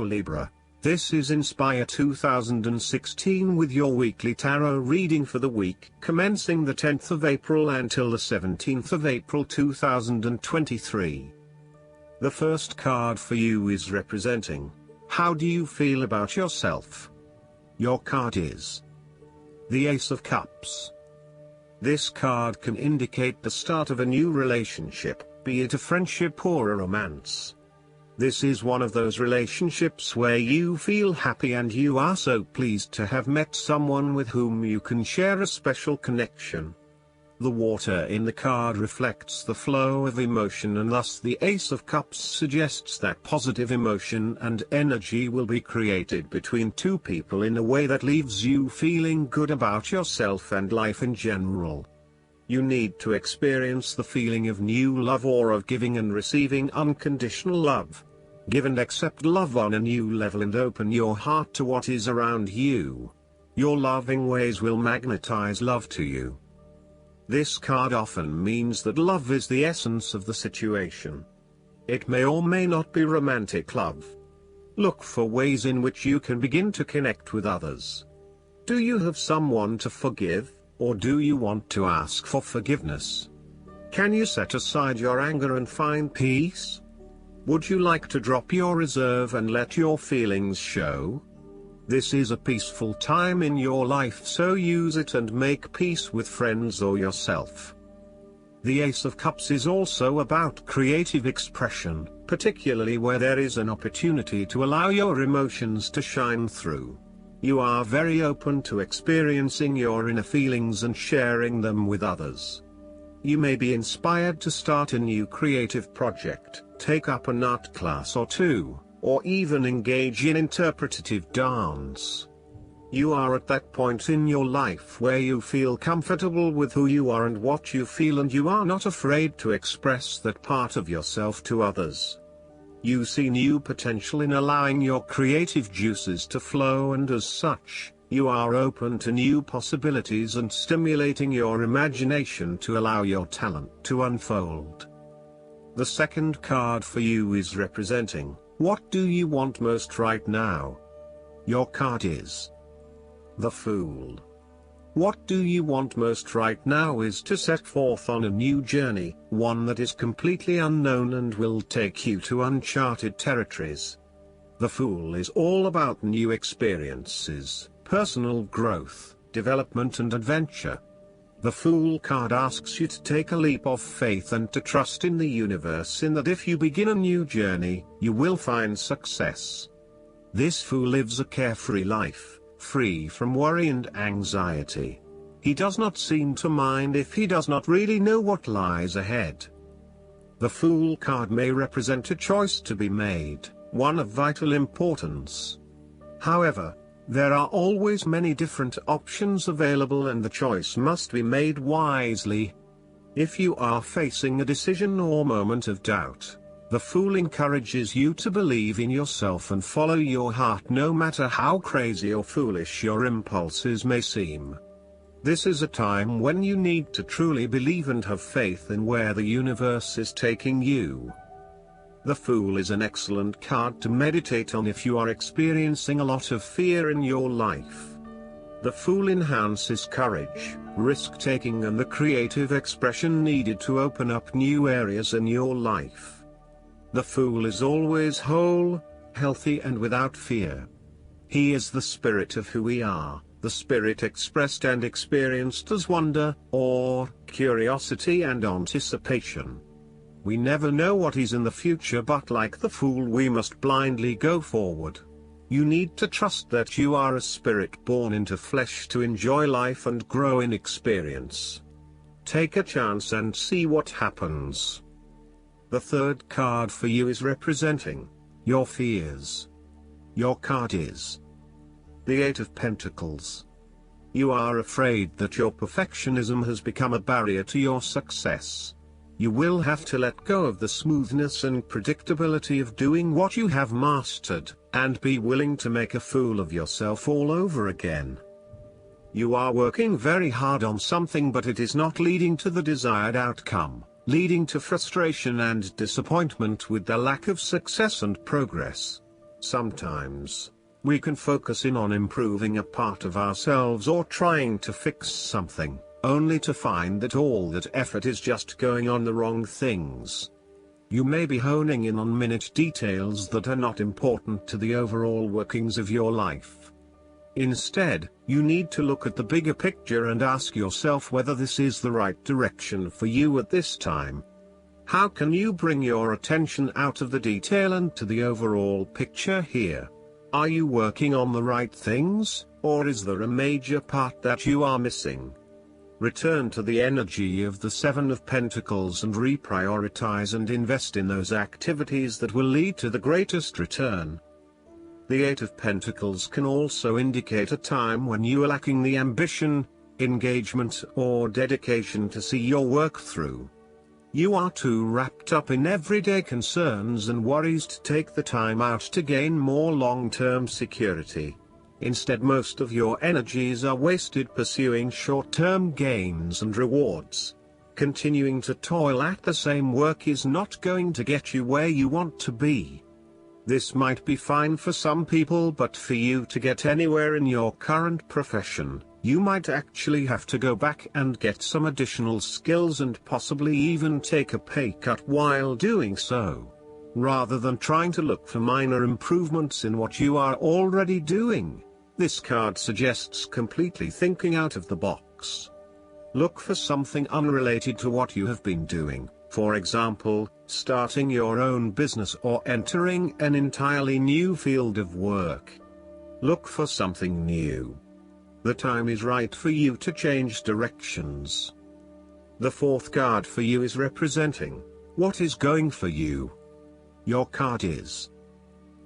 Libra. This is Inspire 2016 with your weekly tarot reading for the week commencing the 10th of April until the 17th of April 2023. The first card for you is representing, how do you feel about yourself? Your card is the Ace of Cups. This card can indicate the start of a new relationship, be it a friendship or a romance. This is one of those relationships where you feel happy and you are so pleased to have met someone with whom you can share a special connection. The water in the card reflects the flow of emotion, and thus the Ace of Cups suggests that positive emotion and energy will be created between two people in a way that leaves you feeling good about yourself and life in general. You need to experience the feeling of new love or of giving and receiving unconditional love. Give and accept love on a new level and open your heart to what is around you. Your loving ways will magnetize love to you. This card often means that love is the essence of the situation. It may or may not be romantic love. Look for ways in which you can begin to connect with others. Do you have someone to forgive, or do you want to ask for forgiveness? Can you set aside your anger and find peace? Would you like to drop your reserve and let your feelings show? This is a peaceful time in your life, so use it and make peace with friends or yourself. The Ace of Cups is also about creative expression, particularly where there is an opportunity to allow your emotions to shine through. You are very open to experiencing your inner feelings and sharing them with others. You may be inspired to start a new creative project, take up an art class or two, or even engage in interpretative dance. You are at that point in your life where you feel comfortable with who you are and what you feel, and you are not afraid to express that part of yourself to others. You see new potential in allowing your creative juices to flow, and as such, you are open to new possibilities and stimulating your imagination to allow your talent to unfold. The second card for you is representing, what do you want most right now? Your card is the Fool. What do you want most right now is to set forth on a new journey, one that is completely unknown and will take you to uncharted territories. The Fool is all about new experiences, personal growth, development and adventure. The Fool card asks you to take a leap of faith and to trust in the universe, in that if you begin a new journey, you will find success. This Fool lives a carefree life, free from worry and anxiety. He does not seem to mind if he does not really know what lies ahead. The Fool card may represent a choice to be made, one of vital importance. However, there are always many different options available, and the choice must be made wisely. If you are facing a decision or moment of doubt, the Fool encourages you to believe in yourself and follow your heart, no matter how crazy or foolish your impulses may seem. This is a time when you need to truly believe and have faith in where the universe is taking you. The Fool is an excellent card to meditate on if you are experiencing a lot of fear in your life. The Fool enhances courage, risk-taking and the creative expression needed to open up new areas in your life. The Fool is always whole, healthy and without fear. He is the spirit of who we are, the spirit expressed and experienced as wonder, awe, curiosity and anticipation. We never know what is in the future, but like the Fool we must blindly go forward. You need to trust that you are a spirit born into flesh to enjoy life and grow in experience. Take a chance and see what happens. The third card for you is representing your fears. Your card is the Eight of Pentacles. You are afraid that your perfectionism has become a barrier to your success. You will have to let go of the smoothness and predictability of doing what you have mastered, and be willing to make a fool of yourself all over again. You are working very hard on something, but it is not leading to the desired outcome, leading to frustration and disappointment with the lack of success and progress. Sometimes, we can focus in on improving a part of ourselves or trying to fix something, only to find that all that effort is just going on the wrong things. You may be honing in on minute details that are not important to the overall workings of your life. Instead, you need to look at the bigger picture and ask yourself whether this is the right direction for you at this time. How can you bring your attention out of the detail and to the overall picture here? Are you working on the right things, or is there a major part that you are missing? Return to the energy of the Seven of Pentacles and reprioritize and invest in those activities that will lead to the greatest return. The Eight of Pentacles can also indicate a time when you are lacking the ambition, engagement, or dedication to see your work through. You are too wrapped up in everyday concerns and worries to take the time out to gain more long-term security. Instead, most of your energies are wasted pursuing short-term gains and rewards. Continuing to toil at the same work is not going to get you where you want to be. This might be fine for some people, but for you to get anywhere in your current profession, you might actually have to go back and get some additional skills and possibly even take a pay cut while doing so, rather than trying to look for minor improvements in what you are already doing. This card suggests completely thinking out of the box. Look for something unrelated to what you have been doing, for example, starting your own business or entering an entirely new field of work. Look for something new. The time is right for you to change directions. The fourth card for you is representing what is going for you. Your card is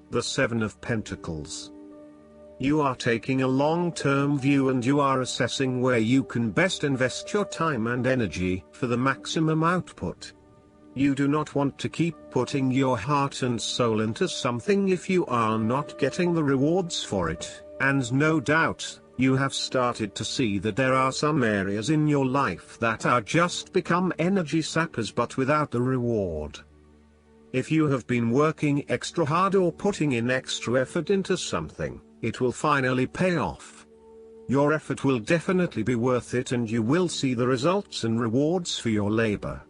the Seven of Pentacles. You are taking a long-term view and you are assessing where you can best invest your time and energy for the maximum output. You do not want to keep putting your heart and soul into something if you are not getting the rewards for it, and no doubt, you have started to see that there are some areas in your life that are just become energy sappers but without the reward. If you have been working extra hard or putting in extra effort into something, it will finally pay off. Your effort will definitely be worth it and you will see the results and rewards for your labor.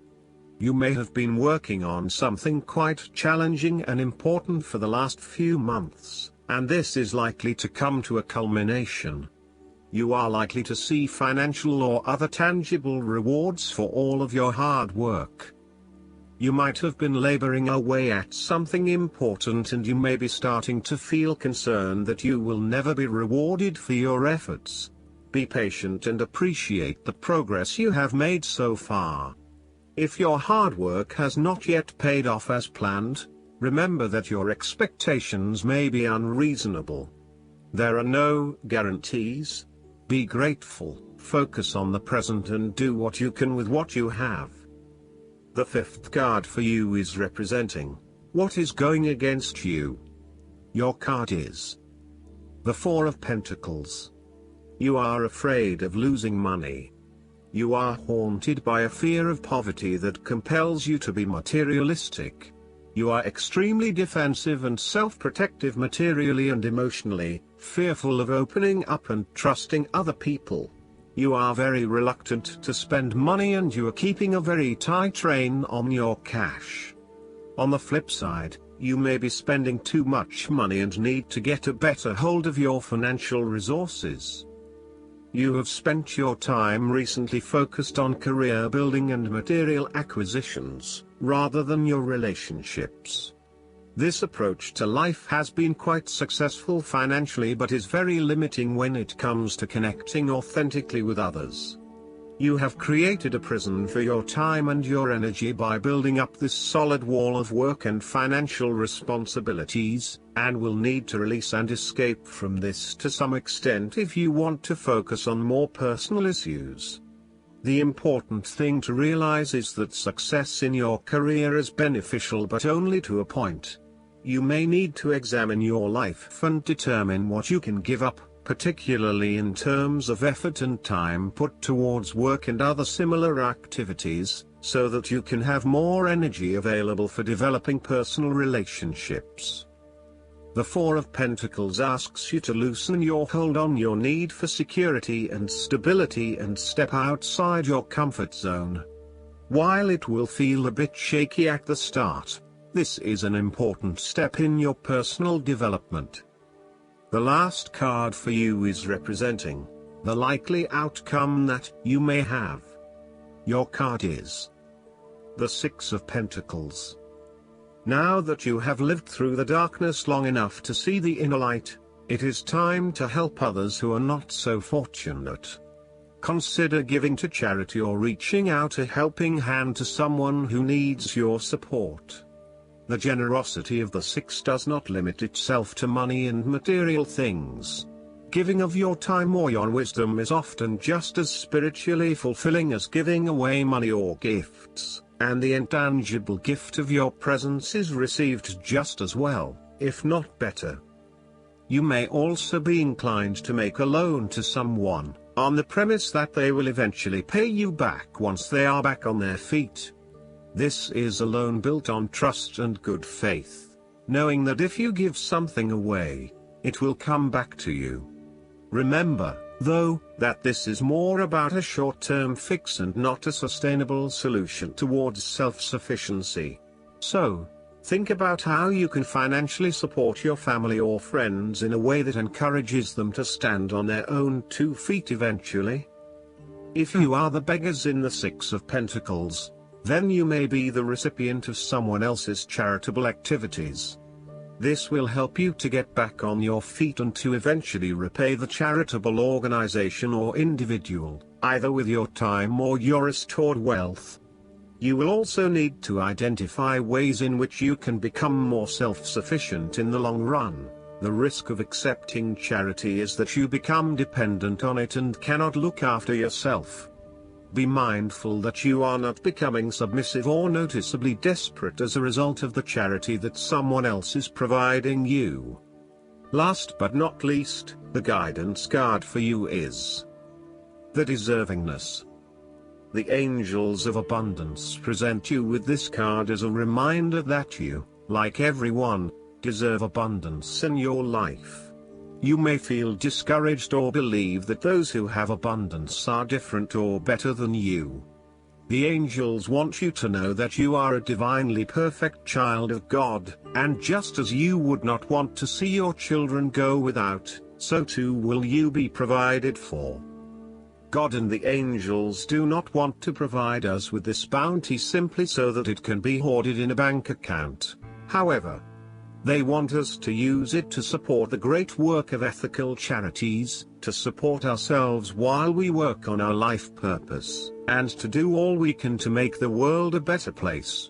You may have been working on something quite challenging and important for the last few months, and this is likely to come to a culmination. You are likely to see financial or other tangible rewards for all of your hard work. You might have been laboring away at something important and you may be starting to feel concerned that you will never be rewarded for your efforts. Be patient and appreciate the progress you have made so far. If your hard work has not yet paid off as planned, remember that your expectations may be unreasonable. There are no guarantees. Be grateful, focus on the present and do what you can with what you have. The fifth card for you is representing what is going against you. Your card is the Four of Pentacles. You are afraid of losing money. You are haunted by a fear of poverty that compels you to be materialistic. You are extremely defensive and self-protective materially and emotionally, fearful of opening up and trusting other people. You are very reluctant to spend money and you are keeping a very tight rein on your cash. On the flip side, you may be spending too much money and need to get a better hold of your financial resources. You have spent your time recently focused on career building and material acquisitions, rather than your relationships. This approach to life has been quite successful financially but is very limiting when it comes to connecting authentically with others. You have created a prison for your time and your energy by building up this solid wall of work and financial responsibilities, and will need to release and escape from this to some extent if you want to focus on more personal issues. The important thing to realize is that success in your career is beneficial but only to a point. You may need to examine your life and determine what you can give up, particularly in terms of effort and time put towards work and other similar activities, so that you can have more energy available for developing personal relationships. The Four of Pentacles asks you to loosen your hold on your need for security and stability and step outside your comfort zone. While it will feel a bit shaky at the start, this is an important step in your personal development. The last card for you is representing the likely outcome that you may have. Your card is the Six of Pentacles. Now that you have lived through the darkness long enough to see the inner light, it is time to help others who are not so fortunate. Consider giving to charity or reaching out a helping hand to someone who needs your support. The generosity of the Six does not limit itself to money and material things. Giving of your time or your wisdom is often just as spiritually fulfilling as giving away money or gifts. And the intangible gift of your presence is received just as well, if not better. You may also be inclined to make a loan to someone, on the premise that they will eventually pay you back once they are back on their feet. This is a loan built on trust and good faith, knowing that if you give something away, it will come back to you. Remember, though, that this is more about a short-term fix and not a sustainable solution towards self-sufficiency. So, think about how you can financially support your family or friends in a way that encourages them to stand on their own 2 feet eventually. If you are the beggars in the Six of Pentacles, then you may be the recipient of someone else's charitable activities. This will help you to get back on your feet and to eventually repay the charitable organization or individual, either with your time or your restored wealth. You will also need to identify ways in which you can become more self-sufficient in the long run. The risk of accepting charity is that you become dependent on it and cannot look after yourself. Be mindful that you are not becoming submissive or noticeably desperate as a result of the charity that someone else is providing you. Last but not least, the guidance card for you is the Deservingness. The Angels of Abundance present you with this card as a reminder that you, like everyone, deserve abundance in your life. You may feel discouraged or believe that those who have abundance are different or better than you. The angels want you to know that you are a divinely perfect child of God, and just as you would not want to see your children go without, so too will you be provided for. God and the angels do not want to provide us with this bounty simply so that it can be hoarded in a bank account. However, they want us to use it to support the great work of ethical charities, to support ourselves while we work on our life purpose, and to do all we can to make the world a better place.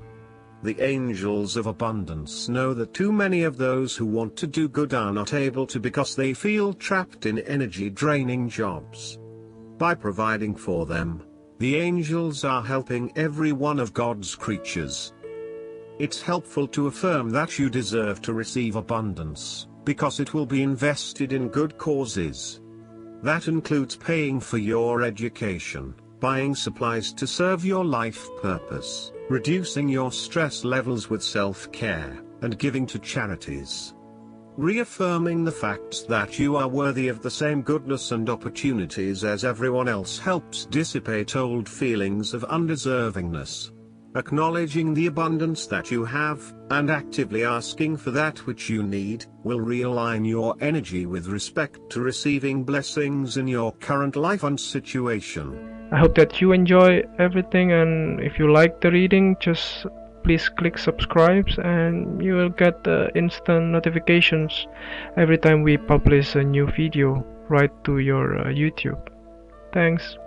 The Angels of Abundance know that too many of those who want to do good are not able to because they feel trapped in energy-draining jobs. By providing for them, the angels are helping every one of God's creatures. It's helpful to affirm that you deserve to receive abundance, because it will be invested in good causes. That includes paying for your education, buying supplies to serve your life purpose, reducing your stress levels with self-care, and giving to charities. Reaffirming the fact that you are worthy of the same goodness and opportunities as everyone else helps dissipate old feelings of undeservingness. Acknowledging the abundance that you have, and actively asking for that which you need, will realign your energy with respect to receiving blessings in your current life and situation. I hope that you enjoy everything, and if you like the reading, just please click subscribe and you will get instant notifications every time we publish a new video right to your YouTube. Thanks.